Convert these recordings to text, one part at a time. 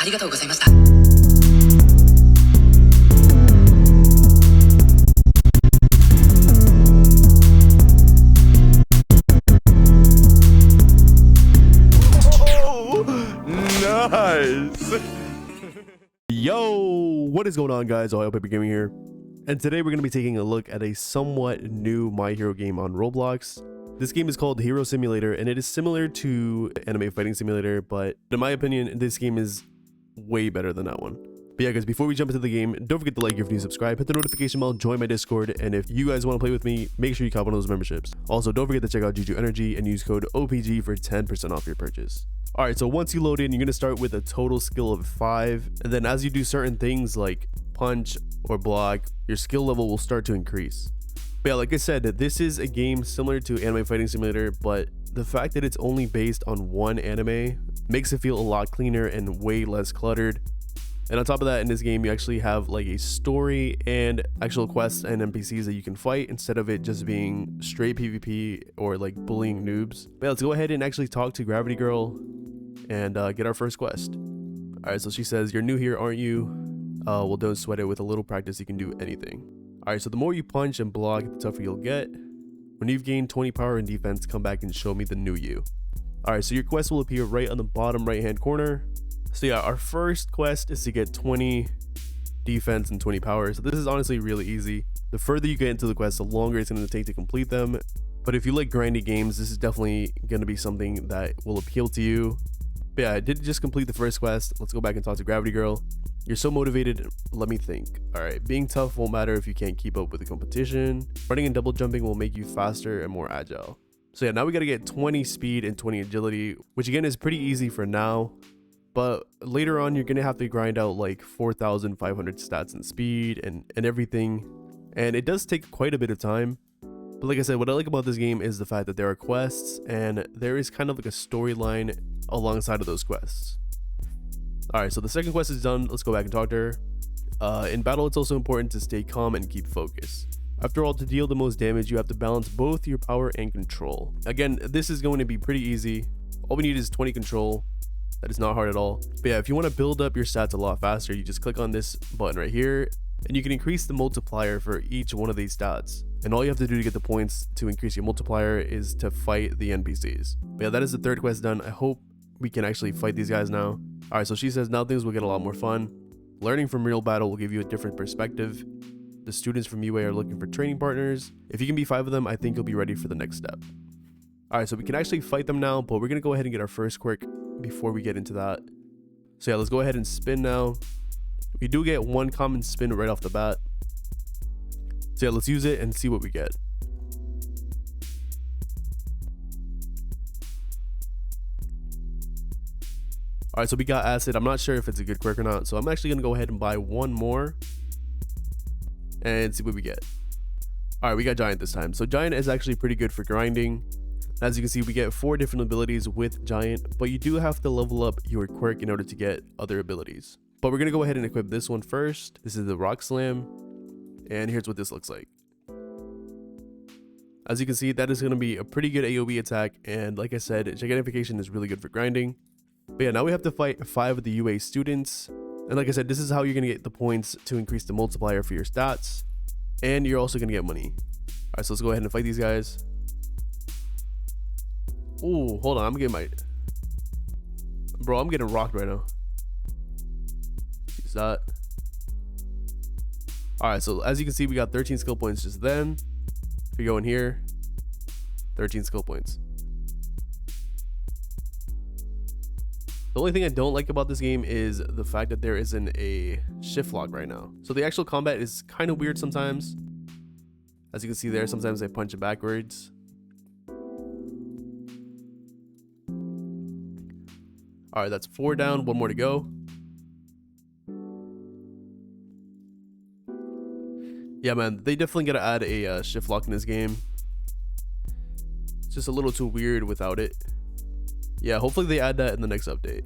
ありがとうございました。Nice. Yo, what is going on, guys? I hope you're gaming here, and today we're going to be taking a look at a somewhat new My Hero game on Roblox. This game is called Hero Simulator, and it is similar to Anime Fighting Simulator, but in my opinion, this game is way better than that one. But yeah, guys, before we jump into the game, don't forget to like if you're new, subscribe, hit the notification bell, join my Discord, and if you guys want to play with me, make sure you cop one of those memberships. Also, don't forget to check out Juju Energy and use code OPG for 10% off your purchase. Alright, so once you load in, you're going to start with a total skill of 5, and then as you do certain things like punch or block, your skill level will start to increase. But yeah, like I said, this is a game similar to Anime Fighting Simulator, but the fact that it's only based on one anime makes it feel a lot cleaner and way less cluttered. And on top of that, in this game, you actually have like a story and actual quests and NPCs that you can fight instead of it just being straight PvP or like bullying noobs. But yeah, let's go ahead and actually talk to Gravity Girl and get our first quest. Alright, so she says, "You're new here, aren't you? Well, don't sweat it. With a little practice, you can do anything." Alright, so the more you punch and block, the tougher you'll get. When you've gained 20 power and defense, come back and show me the new you. Alright, so your quest will appear right on the bottom right hand corner. So yeah, our first quest is to get 20 defense and 20 power. So this is honestly really easy. The further you get into the quest, the longer it's going to take to complete them. But if you like grindy games, this is definitely going to be something that will appeal to you. But yeah, I did just complete the first quest. Let's go back and talk to Gravity Girl. "You're so motivated. Let me think. Alright, being tough won't matter if you can't keep up with the competition. Running and double jumping will make you faster and more agile." So yeah, now we got to get 20 speed and 20 agility, which again is pretty easy for now. But later on, you're going to have to grind out like 4,500 stats and speed and everything. And it does take quite a bit of time. But like I said, what I like about this game is the fact that there are quests and there is kind of like a storyline alongside of those quests. Alright, so the second quest is done. Let's go back and talk to her. In battle, it's also important to stay calm and keep focus. After all, to deal the most damage, you have to balance both your power and control. Again, this is going to be pretty easy. All we need is 20 control. That is not hard at all. But yeah, if you want to build up your stats a lot faster, you just click on this button right here, and you can increase the multiplier for each one of these stats. And all you have to do to get the points to increase your multiplier is to fight the NPCs. But yeah, that is the third quest done. I hope we can actually fight these guys now. Alright, so she says now things will get a lot more fun. Learning from real battle will give you a different perspective. The students from UA are looking for training partners. If you can be 5 of them, I think you'll be ready for the next step. Alright, so we can actually fight them now, but we're going to go ahead and get our first quirk before we get into that. So yeah, let's go ahead and spin now. We do get one common spin right off the bat. So yeah, let's use it and see what we get. Alright, so we got acid. I'm not sure if it's a good quirk or not, so I'm actually going to go ahead and buy one more and see what we get. Alright, we got giant this time. So giant is actually pretty good for grinding. As you can see, we get 4 different abilities with giant, but you do have to level up your quirk in order to get other abilities. But we're going to go ahead and equip this one first. This is the rock slam, and here's what this looks like. As you can see, that is going to be a pretty good AoE attack, and like I said, gigantification is really good for grinding. But yeah, now we have to fight 5 of the UA students, and like I said, this is how you're going to get the points to increase the multiplier for your stats, and you're also going to get money. Alright, so let's go ahead and fight these guys. Ooh, hold on, I'm getting rocked right now. Use that. Alright, so as you can see, we got 13 skill points just then. If we go in here, 13 skill points. The only thing I don't like about this game is the fact that there isn't a shift lock right now. So the actual combat is kind of weird sometimes. As you can see there, sometimes I punch it backwards. Alright, that's 4 down, 1 more to go. Yeah, man, they definitely gotta add a shift lock in this game. It's just a little too weird without it. Yeah, hopefully they add that in the next update.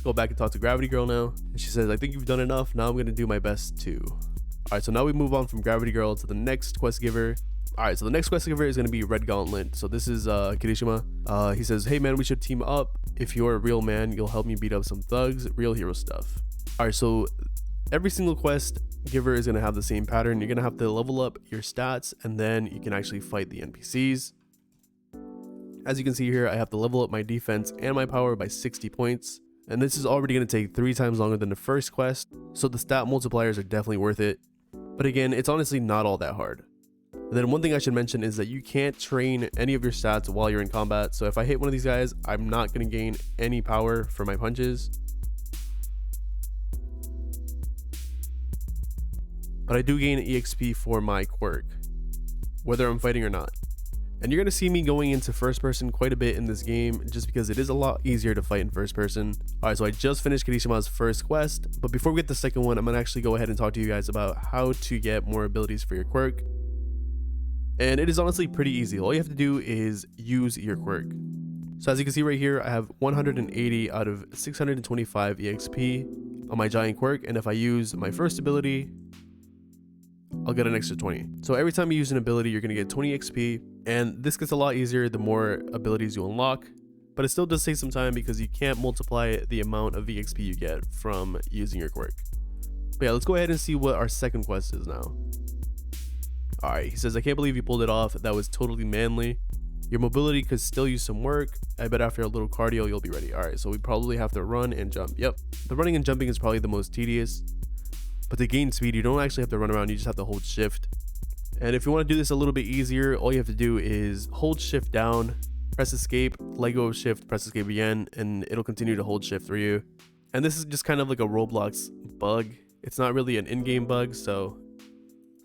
Go back and talk to Gravity Girl now. And she says, "I think you've done enough. Now I'm gonna do my best too." Alright, so now we move on from Gravity Girl to the next quest giver. All right, so the next quest giver is going to be Red Gauntlet. So this is Kirishima. He says, hey man, we should team up. If you're a real man, you'll help me beat up some thugs. Real hero stuff. All right, so every single quest giver is going to have the same pattern. You're going to have to level up your stats, and then you can actually fight the NPCs. As you can see here, I have to level up my defense and my power by 60 points. And this is already going to take 3 times longer than the first quest, so the stat multipliers are definitely worth it. But again, it's honestly not all that hard. And then one thing I should mention is that you can't train any of your stats while you're in combat. So if I hit one of these guys, I'm not going to gain any power for my punches. But I do gain EXP for my quirk, whether I'm fighting or not. And you're going to see me going into first person quite a bit in this game, just because it is a lot easier to fight in first person. Alright, so I just finished Kirishima's first quest, but before we get the second one, I'm going to actually go ahead and talk to you guys about how to get more abilities for your quirk. And it is honestly pretty easy. All you have to do is use your quirk. So as you can see right here, I have 180 out of 625 EXP on my giant quirk, and if I use my first ability, I'll get an extra 20. So every time you use an ability, you're going to get 20 XP, and this gets a lot easier the more abilities you unlock, but it still does take some time because you can't multiply the amount of EXP you get from using your quirk. But yeah, let's go ahead and see what our second quest is now. Alright, he says, I can't believe you pulled it off. That was totally manly. Your mobility could still use some work. I bet after a little cardio, you'll be ready. Alright, so we probably have to run and jump. Yep, the running and jumping is probably the most tedious. But to gain speed, you don't actually have to run around, you just have to hold shift. And if you want to do this a little bit easier, all you have to do is hold shift down, press escape, let go of shift, press escape again, and it'll continue to hold shift for you. And this is just kind of like a Roblox bug. It's not really an in-game bug, so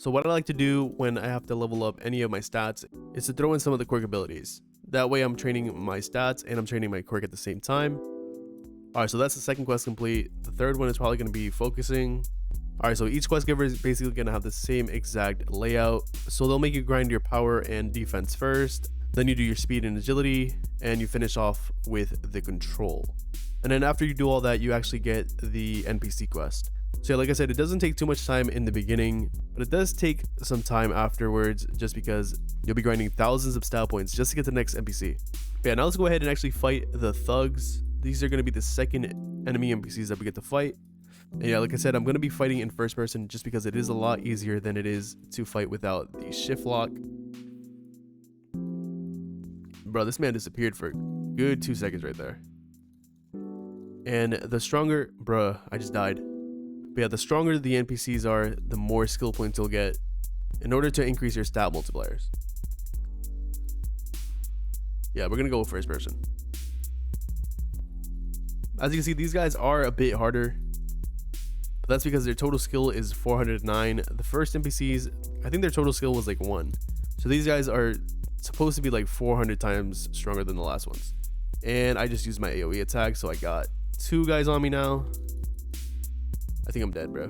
what I like to do when I have to level up any of my stats is to throw in some of the quirk abilities. That way I'm training my stats and I'm training my quirk at the same time. Alright, so that's the second quest complete. The third one is probably going to be focusing. Alright, so each quest giver is basically going to have the same exact layout. So they'll make you grind your power and defense first, then you do your speed and agility, and you finish off with the control. And then after you do all that, you actually get the NPC quest. So yeah, like I said, it doesn't take too much time in the beginning, but it does take some time afterwards, just because you'll be grinding thousands of stat points just to get to the next NPC. But yeah, now let's go ahead and actually fight the thugs. These are going to be the second enemy NPCs that we get to fight. And yeah, like I said, I'm going to be fighting in first person just because it is a lot easier than it is to fight without the shift lock. Bro, this man disappeared for a good 2 seconds right there. And the stronger... Bruh, I just died. But yeah, the stronger the NPCs are, the more skill points you'll get in order to increase your stat multipliers. Yeah, we're going to go with first person. As you can see, these guys are a bit harder. But that's because their total skill is 409. The first NPCs, I think their total skill was like 1. So these guys are supposed to be like 400 times stronger than the last ones. And I just used my AoE attack, so I got 2 guys on me now. I think I'm dead, bro.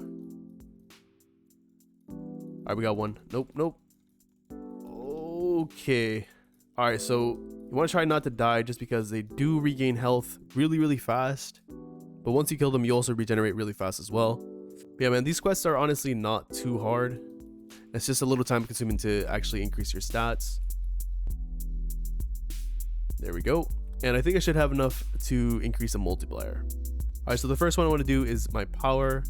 Alright, we got 1. Nope. Okay. Alright, so you want to try not to die just because they do regain health really fast. But once you kill them, you also regenerate really fast as well. But yeah, man, these quests are honestly not too hard. It's just a little time consuming to actually increase your stats. There we go. And I think I should have enough to increase the multiplier. Alright, so the first one I want to do is my power.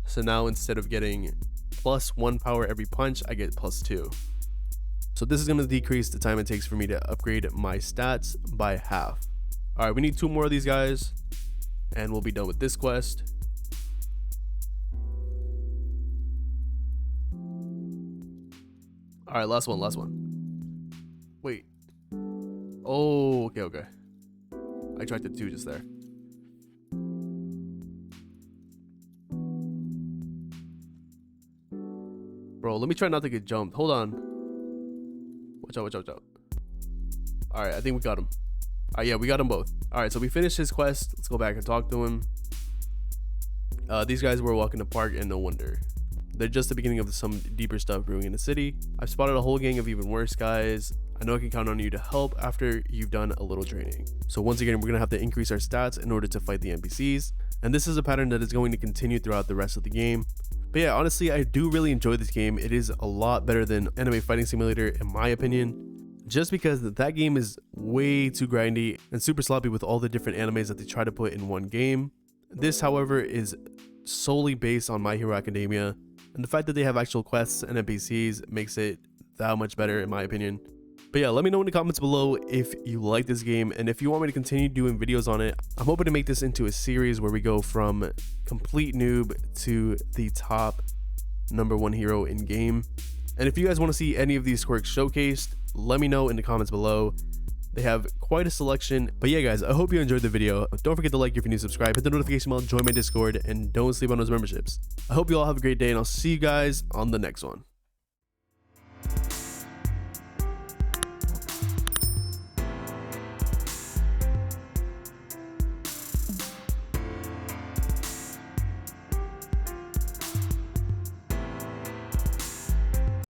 So now instead of getting +1 power every punch, I get +2. So this is going to decrease the time it takes for me to upgrade my stats by half. Alright, we need 2 more of these guys, and we'll be done with this quest. Alright, last one. Wait. Oh, okay. I tried to 2 just there. Bro, let me try not to get jumped. Hold on. Watch out. Alright, I think we got him. Alright, yeah, we got them both. Alright, so we finished his quest. Let's go back and talk to him. These guys were walking the park, and no wonder. They're just the beginning of some deeper stuff brewing in the city. I've spotted a whole gang of even worse guys. I know I can count on you to help after you've done a little training. So once again, we're going to have to increase our stats in order to fight the NPCs. And this is a pattern that is going to continue throughout the rest of the game. But yeah, honestly, I do really enjoy this game. It is a lot better than Anime Fighting Simulator in my opinion, just because that game is way too grindy and super sloppy with all the different animes that they try to put in one game. This, however, is solely based on My Hero Academia, and the fact that they have actual quests and NPCs makes it that much better in my opinion. But yeah, let me know in the comments below if you like this game, and if you want me to continue doing videos on it. I'm hoping to make this into a series where we go from complete noob to the top #1 hero in game. And if you guys want to see any of these quirks showcased, let me know in the comments below. They have quite a selection. But yeah guys, I hope you enjoyed the video. Don't forget to like if you're new, subscribe, hit the notification bell, join my Discord, and don't sleep on those memberships. I hope you all have a great day, and I'll see you guys on the next one.